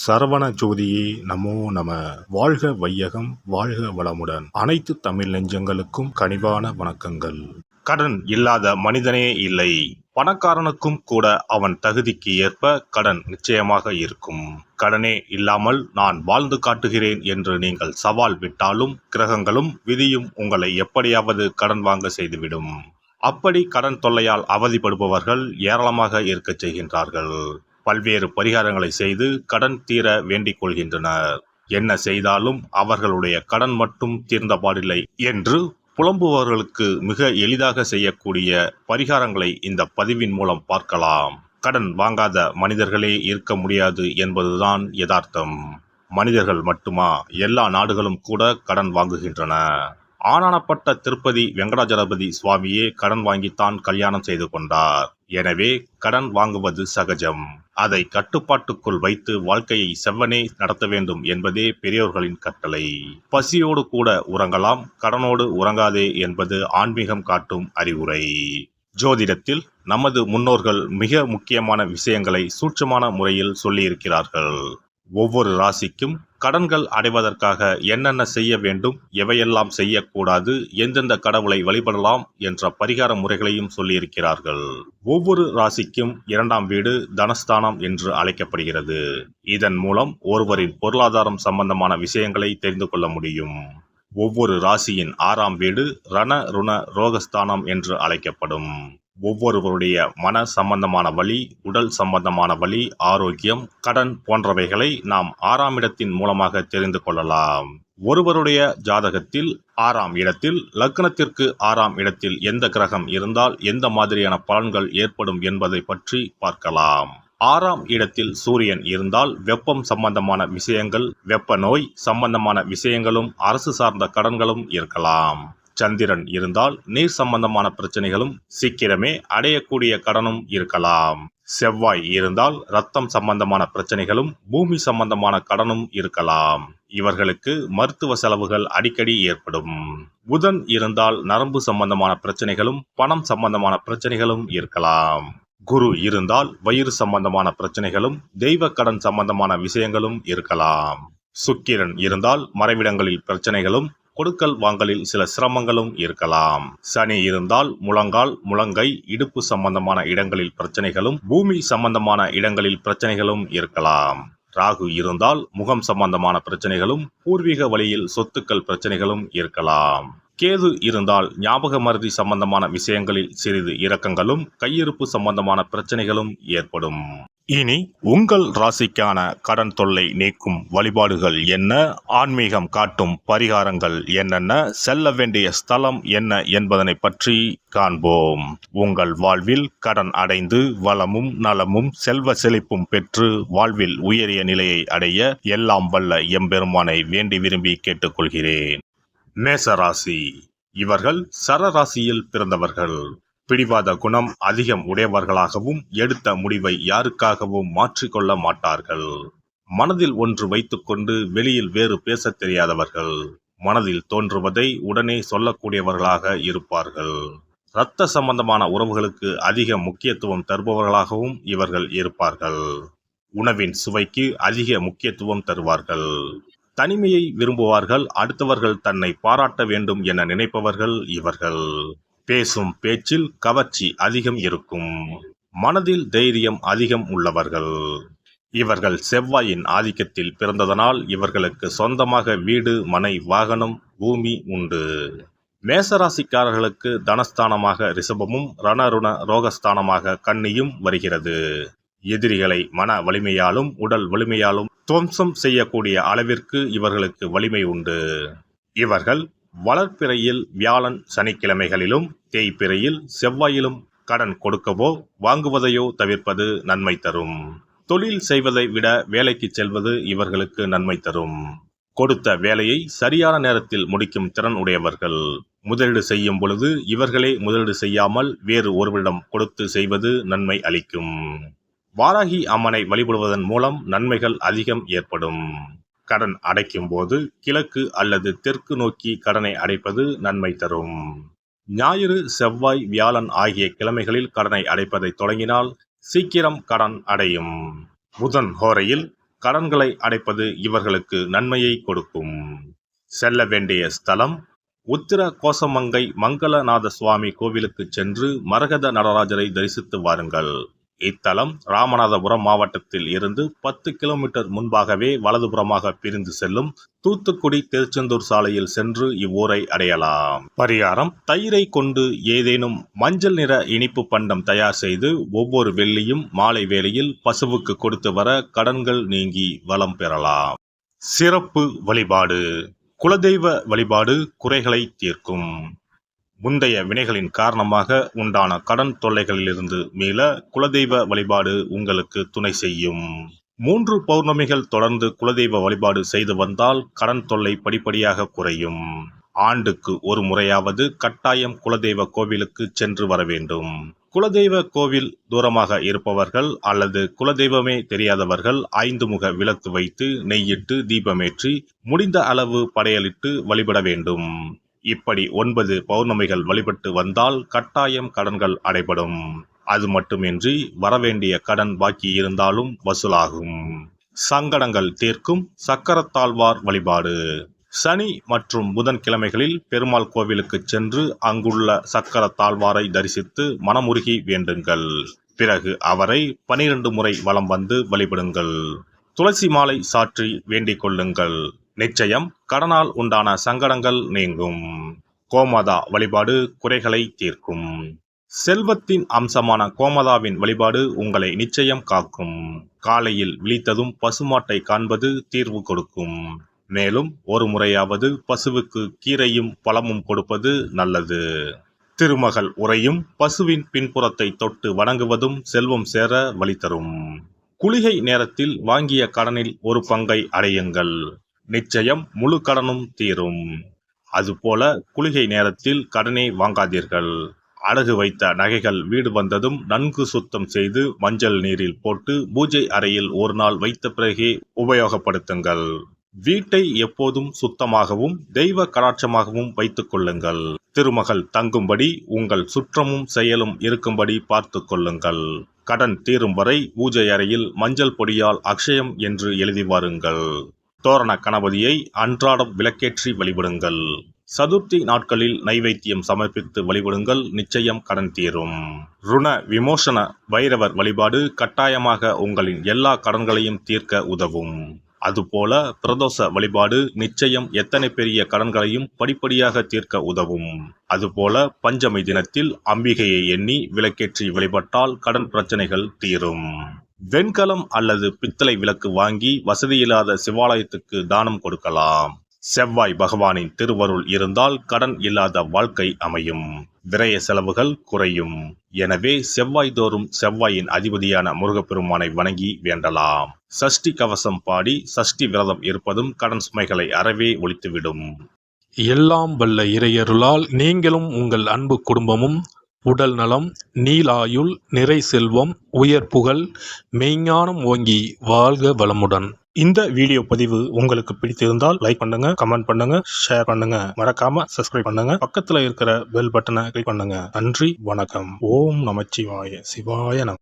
சரவண ஜோதியே நமோ நம. வாழ்க வையகம், வாழ்க வளமுடன். அனைத்து தமிழ் நெஞ்சங்களுக்கும் கனிவான வணக்கங்கள். கடன் இல்லாத மனிதனே இல்லை. பணக்காரனுக்கும் கூட அவன் தகுதிக்கு ஏற்ப கடன் நிச்சயமாக இருக்கும். கடனே இல்லாமல் நான் வாழ்ந்து காட்டுகிறேன் என்று நீங்கள் சவால் விட்டாலும் கிரகங்களும் விதியும் உங்களை எப்படியாவது கடன் வாங்க செய்துவிடும். அப்படி கடன் தொல்லையால் அவதிப்படுபவர்கள் ஏராளமாக இருக்கச் செய்கின்றார்கள். பல்வேறு பரிகாரங்களை செய்து கடன் தீர வேண்டிக் கொள்கின்றனர். என்ன செய்தாலும் அவர்களுடைய கடன் மட்டும் தீர்ந்தபாடில்லை என்று புலம்புபவர்களுக்கு மிக எளிதாக செய்யக்கூடிய பரிகாரங்களை இந்த பதிவின் மூலம் பார்க்கலாம். கடன் வாங்காத மனிதர்களே இருக்க முடியாது என்பதுதான் யதார்த்தம். மனிதர்கள் மட்டுமா, எல்லா நாடுகளும் கூட கடன் வாங்குகின்றன. ஆனானப்பட்ட திருப்பதி வெங்கடாஜலபதி சுவாமியே கடன் வாங்கித்தான் கல்யாணம் செய்து கொண்டார். எனவே கடன் வாங்குவது சகஜம். அதை கட்டுப்பாட்டுக்குள் வைத்து வாழ்க்கையை செவ்வனே நடத்த வேண்டும் என்பதே பெரியோர்களின் கட்டளை. பசியோடு கூட உறங்கலாம், கடனோடு உறங்காதே என்பது ஆன்மீகம் காட்டும் அறிவுரை. ஜோதிடத்தில் நமது முன்னோர்கள் மிக முக்கியமான விஷயங்களை சூட்சமான முறையில் சொல்லியிருக்கிறார்கள். ஒவ்வொரு ராசிக்கும் கடன்கள் அடைவதற்காக என்னென்ன செய்ய வேண்டும், எவையெல்லாம் செய்யக்கூடாது, எந்தெந்த கடவுளை வழிபடலாம் என்ற பரிகார முறைகளையும் சொல்லியிருக்கிறார்கள். ஒவ்வொரு ராசிக்கும் 2ஆம் வீடு தனஸ்தானம் என்று அழைக்கப்படுகிறது. இதன் மூலம் ஒருவரின் பொருளாதாரம் சம்பந்தமான விஷயங்களை தெரிந்து கொள்ள முடியும். ஒவ்வொரு ராசியின் 6ஆம் வீடு ரண ருண ரோகஸ்தானம் என்று அழைக்கப்படும். ஒவ்வொருவருடைய மன சம்பந்தமான வலி, உடல் சம்பந்தமான வலி, ஆரோக்கியம், கடன் போன்றவைகளை நாம் 6ஆம் இடத்தின் மூலமாக தெரிந்து கொள்ளலாம். ஒருவருடைய ஜாதகத்தில் 6ஆம் இடத்தில் லக்னத்திற்கு 6ஆம் இடத்தில் எந்த கிரகம் இருந்தால் எந்த மாதிரியான பலன்கள் ஏற்படும் என்பதை பற்றி பார்க்கலாம். 6ஆம் இடத்தில் சூரியன் இருந்தால் வெப்பம் சம்பந்தமான விஷயங்கள், வெப்ப நோய் சம்பந்தமான விஷயங்களும், அரசு சார்ந்த கடன்களும் இருக்கலாம். சந்திரன் இருந்தால் நீர் சம்பந்தமான பிரச்சனைகளும், சீக்கிரமே அடையக்கூடிய கடனும் இருக்கலாம். செவ்வாய் இருந்தால் இரத்தம் சம்பந்தமான பிரச்சனைகளும், பூமி சம்பந்தமான கடனும் இருக்கலாம். இவர்களுக்கு மருத்துவ செலவுகள் அடிக்கடி ஏற்படும். புதன் இருந்தால் நரம்பு சம்பந்தமான பிரச்சனைகளும், பணம் சம்பந்தமான பிரச்சனைகளும் இருக்கலாம். குரு இருந்தால் வயிறு சம்பந்தமான பிரச்சனைகளும், தெய்வ கடன் சம்பந்தமான விஷயங்களும் இருக்கலாம். சுக்கிரன் இருந்தால் மறைவிடங்களில் பிரச்சனைகளும், கொடுக்கல் வாங்கலில் சில சிரமங்களும் இருக்கலாம். சனி இருந்தால் முழங்கால், முழங்கை, இடுப்பு சம்பந்தமான இடங்களில் பிரச்சனைகளும், பூமி சம்பந்தமான இடங்களில் பிரச்சனைகளும் இருக்கலாம். ராகு இருந்தால் முகம் சம்பந்தமான பிரச்சனைகளும், பூர்வீக வழியில் சொத்துக்கள் பிரச்சனைகளும் இருக்கலாம். கேது இருந்தால் ஞாபக மறதி சம்பந்தமான விஷயங்களில் சிறிது இரக்கங்களும், கையிருப்பு சம்பந்தமான பிரச்சனைகளும் ஏற்படும். இனி உங்கள் ராசிக்கான கடன் தொல்லை நீக்கும் வழிபாடுகள் என்ன, ஆன்மீகம் காட்டும் பரிகாரங்கள் என்னென்ன, செல்ல வேண்டிய ஸ்தலம் என்ன என்பதனை பற்றி காண்போம். உங்கள் வாழ்வில் கடன் அடைந்து வளமும் நலமும் செல்வ செழிப்பும் பெற்று வாழ்வில் உயரிய நிலையை அடைய எல்லாம் வல்ல எம்பெருமானை வேண்டி விரும்பி கேட்டுக்கொள்கிறேன். மேசராசி. இவர்கள் சரராசியில் பிறந்தவர்கள். பிடிவாத குணம் அதிகம் உடையவர்களாகவும் எடுத்த முடிவை யாருக்காகவும் மாற்றிக்கொள்ள மாட்டார்கள். மனதில் ஒன்று வைத்துக்கொண்டு வெளியில் வேறு பேசத் தெரியாதவர்கள். மனதில் தோன்றுவதை உடனே சொல்லக்கூடியவர்களாக இருப்பார்கள். இரத்த சம்பந்தமான உறவுகளுக்கு அதிக முக்கியத்துவம் தருபவர்களாகவும் இவர்கள் இருப்பார்கள். உணவின் சுவைக்கு அதிக முக்கியத்துவம் தருவார்கள். தனிமையை விரும்புவார்கள். அடுத்தவர்கள் தன்னை பாராட்ட வேண்டும் என நினைப்பவர்கள் இவர்கள். பேசும் பேச்சில் கவர்ச்சி அதிகம் இருக்கும். மனதில் தைரியம் அதிகம் உள்ளவர்கள். இவர்கள் செவ்வாயின் ஆதிக்கத்தில் பிறந்ததனால் இவர்களுக்கு சொந்தமாக வீடு, மனை, வாகனம், பூமி உண்டு. மேசராசிக்காரர்களுக்கு தனஸ்தானமாக ரிஷபமும், ரணருண ரோகஸ்தானமாக கன்னியும் வருகிறது. எதிரிகளை மன வலிமையாலும் உடல் வலிமையாலும் துவம்சம் செய்யக்கூடிய அளவிற்கு இவர்களுக்கு வலிமை உண்டு. இவர்கள் வளர்ப்பிறையில் வியாழன் சனிக்கிழமைகளிலும், தேய்பிறையில் செவ்வாயிலும் கடன் கொடுக்கவோ வாங்குவதையோ தவிர்ப்பது நன்மை தரும். தொழில் செய்வதை விட வேலைக்கு செல்வது இவர்களுக்கு நன்மை தரும். கொடுத்த வேலையை சரியான நேரத்தில் முடிக்கும் திறன் உடையவர்கள். முதலீடு செய்யும் பொழுது இவர்களே முதலீடு செய்யாமல் வேறு ஒருவரிடம் கொடுத்து செய்வது நன்மை அளிக்கும். வாராகி அம்மனை வழிபடுவதன் மூலம் நன்மைகள் அதிகம் ஏற்படும். கடன் அடைக்கும் போது கிழக்கு அல்லது தெற்கு நோக்கி கடனை அடைப்பது நன்மை தரும். ஞாயிறு, செவ்வாய், வியாழன் ஆகிய கிழமைகளில் கடனை அடைப்பதை தொடங்கினால் சீக்கிரம் கடன் அடையும். புதன் ஹோரையில் கடன்களை அடைப்பது இவர்களுக்கு நன்மையை கொடுக்கும். செல்ல வேண்டிய ஸ்தலம் உத்திர கோசமங்கை மங்களநாத சுவாமி கோவிலுக்கு சென்று மரகத நடராஜரை தரிசித்து வாருங்கள். இத்தலம் ராமநாதபுரம் மாவட்டத்தில் இருந்து 10 கிலோமீட்டர் முன்பாகவே வலதுபுறமாக பிரிந்து செல்லும் தூத்துக்குடி திருச்செந்தூர் சாலையில் சென்று இவ்வூரை அடையலாம். பரிகாரம்: தயிரை கொண்டு ஏதேனும் மஞ்சள் நிற இனிப்பு பண்டம் தயார் செய்து ஒவ்வொரு வெள்ளியும் மாலை வேளையில் பசுவுக்கு கொடுத்து வர கடன்கள் நீங்கி வளம் பெறலாம். சிறப்பு வழிபாடு: குலதெய்வ வழிபாடு குறைகளை தீர்க்கும். முந்தைய வினைகளின் காரணமாக உண்டான கடன் தொல்லைகளிலிருந்து மீள குலதெய்வ வழிபாடு உங்களுக்கு துணை செய்யும். 3 பௌர்ணமிகள் தொடர்ந்து குலதெய்வ வழிபாடு செய்து வந்தால் கடன் தொல்லை படிப்படியாக குறையும். ஆண்டுக்கு ஒரு முறையாவது கட்டாயம் குலதெய்வ கோவிலுக்கு சென்று வர வேண்டும். குலதெய்வ கோவில் தூரமாக இருப்பவர்கள் அல்லது குலதெய்வமே தெரியாதவர்கள் 5 முக விளக்கு வைத்து நெய்யிட்டு தீபமேற்றி முடிந்த அளவு படையலிட்டு வழிபட வேண்டும். இப்படி 9 பௌர்ணமிகள் வழிபட்டு வந்தால் கட்டாயம் கடன்கள் அடைபடும். அது மட்டுமின்றி வரவேண்டிய கடன் பாக்கி இருந்தாலும் வசூலாகும். சங்கடங்கள் தீர்க்கும் சக்கரத்தாழ்வார் வழிபாடு: சனி மற்றும் புதன்கிழமைகளில் பெருமாள் கோவிலுக்கு சென்று அங்குள்ள சக்கரத்தாழ்வாரை தரிசித்து மனமுருகி வேண்டுங்கள். பிறகு அவரை 12 முறை வலம் வந்து வழிபடுங்கள். துளசி மாலை சாற்றி வேண்டிக் கொள்ளுங்கள். நிச்சயம் கடனால் உண்டான சங்கடங்கள் நீங்கும். கோமாதா வழிபாடு குறைகளை தீர்க்கும். செல்வத்தின் அம்சமான கோமாதாவின் வழிபாடு உங்களை நிச்சயம் காக்கும். காலையில் விழித்ததும் பசுமாட்டை காண்பது தீர்வு கொடுக்கும். மேலும் ஒரு முறையாவது பசுவுக்கு கீரையும் பழமும் கொடுப்பது நல்லது. திருமகள் உரையும் பசுவின் பின்புறத்தை தொட்டு வணங்குவதும் செல்வம் சேர வழி தரும். குளிகை நேரத்தில் வாங்கிய கடனில் ஒரு பங்கை அடையுங்கள். நிச்சயம் முழு கடனும் தீரும். அதுபோல குளிகை நேரத்தில் கடனே வாங்காதீர்கள். அடகு வைத்த நகைகள் வீடு வந்ததும் நன்கு சுத்தம் செய்து மஞ்சள் நீரில் போட்டு பூஜை அறையில் ஒரு நாள் வைத்த பிறகே உபயோகப்படுத்துங்கள். வீட்டை எப்போதும் சுத்தமாகவும் தெய்வ கடாட்சமாகவும் வைத்துக் கொள்ளுங்கள். திருமகள் தங்கும்படி உங்கள் சுற்றமும் செயலும் இருக்கும்படி பார்த்து கொள்ளுங்கள். கடன் தீரும் வரை பூஜை அறையில் மஞ்சள் பொடியால் அக்ஷயம் என்று எழுதி வாருங்கள். தோரண கணபதியை அன்றாடம் விளக்கேற்றி வழிபடுங்கள். சதுர்த்தி நாட்களில் நைவேத்தியம் சமர்ப்பித்து வழிபடுங்கள். நிச்சயம் கடன் தீரும். ருண விமோசன பைரவர் வழிபாடு கட்டாயமாக உங்களின் எல்லா கடன்களையும் தீர்க்க உதவும். அதுபோல பிரதோஷ வழிபாடு நிச்சயம் எத்தனை பெரிய கடன்களையும் படிப்படியாக தீர்க்க உதவும். அதுபோல பஞ்சமி தினத்தில் அம்பிகையை எண்ணி விளக்கேற்றி வழிபட்டால் கடன் பிரச்சனைகள் தீரும். வெண்கலம் அல்லது பித்தளை விளக்கு வாங்கி வசதியில்லாத சிவாலயத்துக்கு தானம் கொடுக்கலாம். செவ்வாய் பகவானின் திருவருள் இருந்தால் கடன் இல்லாத வாழ்க்கை அமையும். விரய செலவுகள் குறையும். எனவே செவ்வாய் தோறும் செவ்வாயின் அதிபதியான முருகப்பெருமானை வணங்கி வேண்டலாம். சஷ்டி கவசம் பாடி சஷ்டி விரதம் இருப்பதும் கடன் சுமைகளை அறவே ஒழித்துவிடும். எல்லாம் வல்ல இறையருளால் நீங்களும் உங்கள் அன்பு குடும்பமும் உடல் நலம், நீலாயுள், நிறை செல்வம், உயர் புகழ், மெய்ஞானம் ஓங்கி வாழ்க வளமுடன். இந்த வீடியோ பதிவு உங்களுக்கு பிடித்திருந்தால் லைக் பண்ணுங்க, கமெண்ட் பண்ணுங்க, ஷேர் பண்ணுங்க. மறக்காம சப்ஸ்கிரைப் பண்ணுங்க. பக்கத்துல இருக்கிற பெல் பட்டனை கிளிக் பண்ணுங்க. நன்றி, வணக்கம். ஓம் நமச்சிவாய. சிவாய நம.